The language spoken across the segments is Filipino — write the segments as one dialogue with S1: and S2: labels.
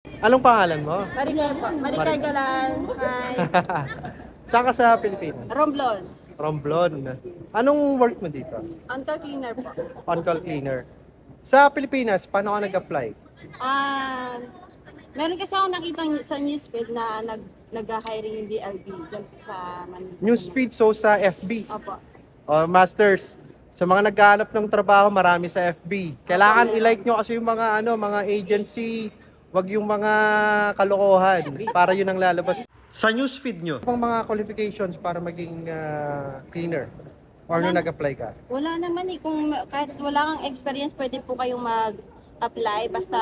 S1: Anong pangalan mo?
S2: Maricar po. Maricar Galan. Hi.
S1: Saan ka sa Pilipinas?
S2: Romblon.
S1: Romblon. Anong work mo dito?
S2: On-call cleaner po.
S1: On-call cleaner. Sa Pilipinas, paano ka nag-apply?
S2: Ah, meron kasi ako nakita sa newsfeed na nag-hiring yung DLB dyan po sa Manila.
S1: Newsfeed, so sa FB.
S2: Opo.
S1: Masters, sa mga naghahanap ng trabaho, marami sa FB. Kailangan
S2: Opo,
S1: i-like nyo kasi yung mga agency, wag yung mga kalokohan para yun ang lalabas. Sa newsfeed nyo, ang mga qualifications para maging cleaner? Or nung nag-apply ka?
S2: Wala naman eh. Kahit wala kang experience, pwede po kayong mag-apply. Basta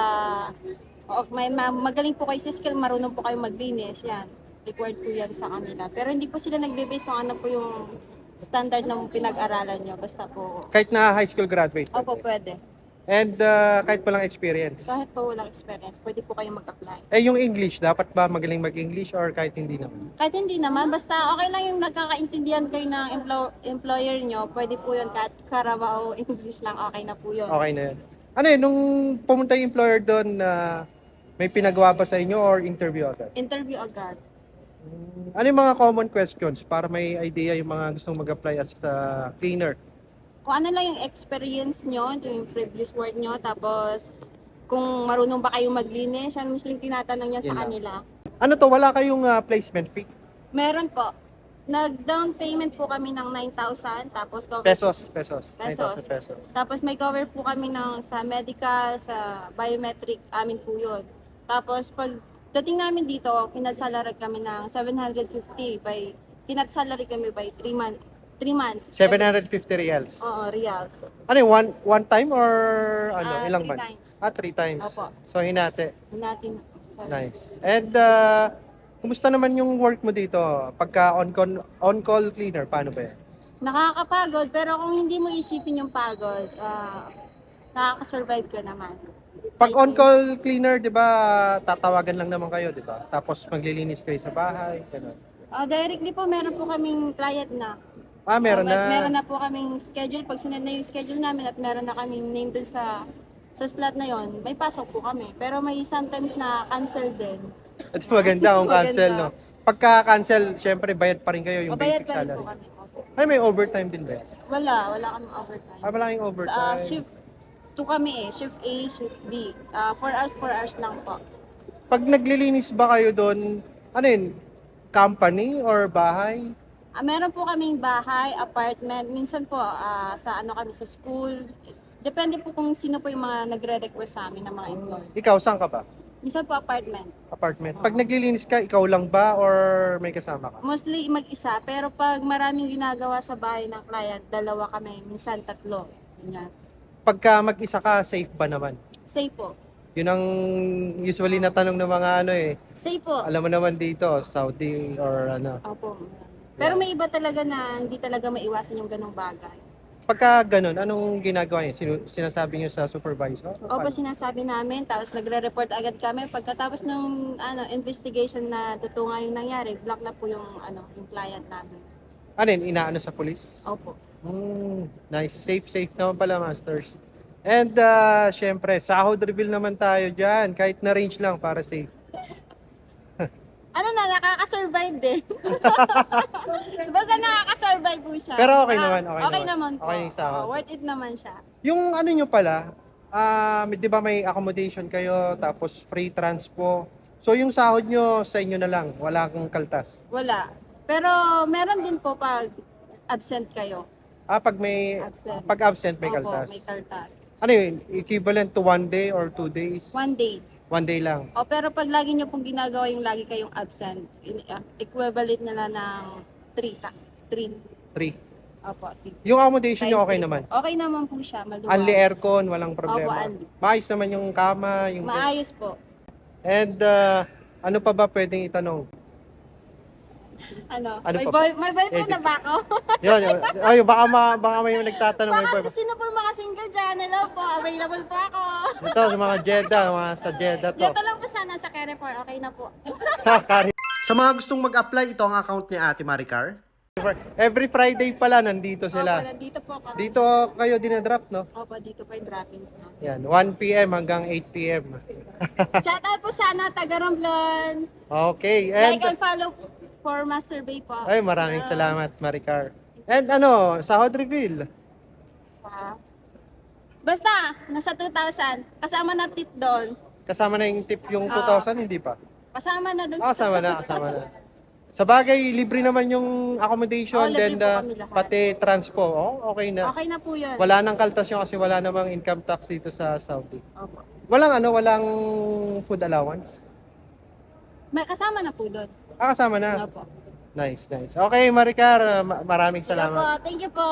S2: magaling po kayo sa skill, marunong po kayo maglinis. Yan. Required po yan sa kanila. Pero hindi po sila nagbe-base kung ano po yung standard ng pinag-aralan nyo. Basta po,
S1: Kahit na high school graduate?
S2: opo, pwede.
S1: And kahit walang experience?
S2: Kahit po walang experience, pwede po kayong mag-apply.
S1: Yung English, dapat ba magaling mag-English or kahit hindi naman?
S2: Kahit hindi naman, basta okay lang yung nagkakaintindihan kayo ng employer nyo, pwede po yun kahit Carabao English lang, okay na po yun.
S1: Okay na yun. Ano yun, nung pumunta yung employer doon na may pinagawa ba sa inyo or interview agad?
S2: Interview agad.
S1: Ano yung mga common questions para may idea yung mga gustong mag-apply as a cleaner?
S2: Kung ano lang yung experience nyo, yung previous work nyo, tapos kung marunong ba kayong maglinis, yan mismo yung tinatanong niya sa
S1: Yun lang.
S2: kanila.
S1: Ano to, wala kayong placement fee?
S2: Meron po. Nag-down payment po kami ng 9,000, tapos cover
S1: Pesos. 9,000
S2: Pesos.
S1: pesos.
S2: Tapos may cover po kami sa medical, sa biometric, amin po yun. Tapos pag dating namin dito, kinat-salary kami ng 750 kinat-salary kami by 3 months.
S1: 750 reals.
S2: Oo, reals.
S1: Ano yun, one time or ilang
S2: 3
S1: months?
S2: times.
S1: 3 times.
S2: Opo.
S1: So hinati.
S2: Natin. Sorry.
S1: Nice. And kumusta naman yung work mo dito? Pagka on-call cleaner, paano ba yan?
S2: Nakakapagod, pero kung hindi mo isipin yung pagod, nakaka-survive ka naman.
S1: Pag on-call cleaner, di ba, tatawagan lang naman kayo, di ba? Tapos maglilinis kayo sa bahay, gano'n.
S2: Directly po, meron po kaming client na.
S1: Meron na.
S2: Meron na po kaming schedule. Pag sunod na yung schedule namin at meron na kaming name dun sa slot na yon, may pasok po kami. Pero may sometimes na cancel din.
S1: At maganda kung cancel, no?
S2: Maganda.
S1: Pagka cancel, syempre bayad pa rin kayo yung
S2: Mabayad
S1: basic
S2: pa rin
S1: salary.
S2: po kami. Opo.
S1: Ay, may overtime din ba?
S2: Wala kaming overtime.
S1: Wala kayong
S2: Sa
S1: overtime.
S2: shift 2 kami eh. Shift A, shift B. 4 hours lang po.
S1: Pag naglilinis ba kayo doon, ano yun, company or bahay?
S2: Meron po kaming bahay, apartment. Minsan po sa kami sa school. Depende po kung sino po yung mga nagre-request sa amin ng mga employee.
S1: Ikaw, saan ka ba?
S2: Minsan po apartment.
S1: Apartment. Pag naglilinis ka, ikaw lang ba or may kasama ka?
S2: Mostly mag-isa, pero pag maraming ginagawa sa bahay ng client, 2 kami, minsan 3. Ganyan.
S1: Pagka mag-isa ka, safe ba naman?
S2: Safe po.
S1: Yun ang usually na tanong ng mga
S2: Safe po.
S1: alam mo naman dito, Saudi or
S2: Opo. Pero may iba talaga na hindi talaga maiwasan yung ganong bagay.
S1: Pagka ganun, anong ginagawa niyo? Sinasabi niyo sa supervisor?
S2: Opo, sinasabi namin, tapos nagre-report agad kami. Pagkatapos ng investigation na totoo nga yung nangyari, block na po yung client namin.
S1: Ano yun, inaano sa police?
S2: Opo.
S1: Nice. Safe naman pala, Masters. And syempre, sahod reveal naman tayo dyan. Kahit na range lang para safe.
S2: Nakaka-survive din. Basta nakaka-survive po siya.
S1: Pero okay naman,
S2: Okay naman po.
S1: Okay yung sahod.
S2: Worth it naman siya.
S1: Yung ano nyo pala, di ba may accommodation kayo, tapos free transpo. So yung sahod nyo sa inyo na lang, wala kang kaltas.
S2: Wala. Pero meron din po pag absent kayo.
S1: Pag absent may
S2: Opo,
S1: kaltas.
S2: may kaltas.
S1: Ano yun, equivalent to 1 day or 2 days?
S2: 1 day.
S1: 1 day lang.
S2: Pero pag lagi nyo pong ginagawa yung lagi kayong absent, equivalent na ng 3.
S1: 3.
S2: Opo, 3.
S1: Yung accommodation nyo
S2: Times
S1: okay
S2: 3
S1: naman?
S2: po. Okay naman po siya, maluwag.
S1: Only aircon, walang
S2: Opo,
S1: problema.
S2: only.
S1: Maayos naman yung kama, yung
S2: Maayos po.
S1: And ano pa ba pwedeng itanong?
S2: Ano?
S1: Ano
S2: May
S1: pa?
S2: boyfriend na ba ako?
S1: Yun, ay, baka may nagtatanong.
S2: Baka sino po yung mga single dyan? Hello po, available po ako.
S1: Ito, sa mga sa Jeddah to.
S2: Dito lang po sana sa Carrefour, okay na po.
S1: Sa mga gustong mag-apply, ito ang account ni Ate Maricar. Every Friday pala nandito
S2: Opo,
S1: sila.
S2: nandito po kami.
S1: Dito kayo dinadrop, no?
S2: Opo, dito po yung droppings, no?
S1: Yan, 1 p.m. hanggang 8 p.m.
S2: Shoutout po sana, taga Romblon.
S1: Okay,
S2: Like
S1: and
S2: and follow for Master Bay po.
S1: ay maraming salamat, Maricar. And ano, sahod reveal.
S2: Sa... Basta, nasa 2,000. Kasama na tip doon.
S1: Kasama na yung tip yung 2,000, hindi pa?
S2: Kasama na doon sa
S1: Kasama na,
S2: 2,000.
S1: kasama na. Sa bagay, libre naman yung accommodation,
S2: libre
S1: then
S2: po kami lahat.
S1: pati transpo. Oh, okay na.
S2: Okay na po yun.
S1: Wala nang kaltas yun kasi wala namang income tax dito sa Saudi.
S2: Opo.
S1: Walang food allowance?
S2: May kasama na po doon.
S1: Kasama na.
S2: Opo.
S1: Nice, nice. Okay, Maricar, maraming
S2: Sige po,
S1: salamat.
S2: thank you po.